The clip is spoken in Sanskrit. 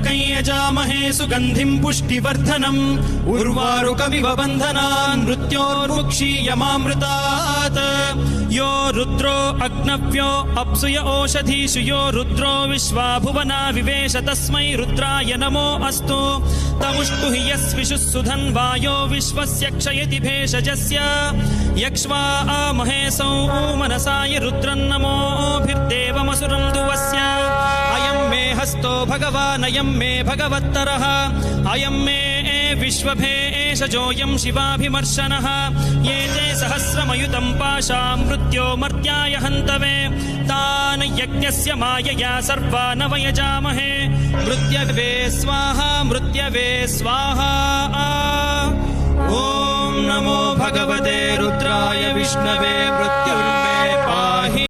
त्र्यम्बकं यजामहे सुगन्धिं पुष्टिवर्धनम् उर्वारुकमिव बन्धनान् मृत्योर्मुक्षीयमामृतात् यो रुद्रो अग्नव्यो अप्सुय ओषधीषु यो रुद्रो विश्वा भुवना विवेश तस्मै रुद्राय नमो अस्तु तमुष्टु हि यस्विषुः सुधन्वायो विश्वस्य क्षयति भेषजस्य यक्ष्वा महेशौ मनसाय रुद्रन्नमोभिर्देवमसुरं दुवस्य अयं मे हस्तो भगवान् अयं मे भगवत्तरः अयं मे विश्वभेषजोऽयं शिवाभिमर्शनः ये ते सहस्रमयुतं पाशां मृत्यो मर्त्याय हन्तवे तान् यज्ञस्य मायया सर्वान् वयजामहे मृत्यवे स्वाहा मृत्यवे स्वाहा ॐ नमो भगवते रुद्राय विष्णवे मृत्युर्मे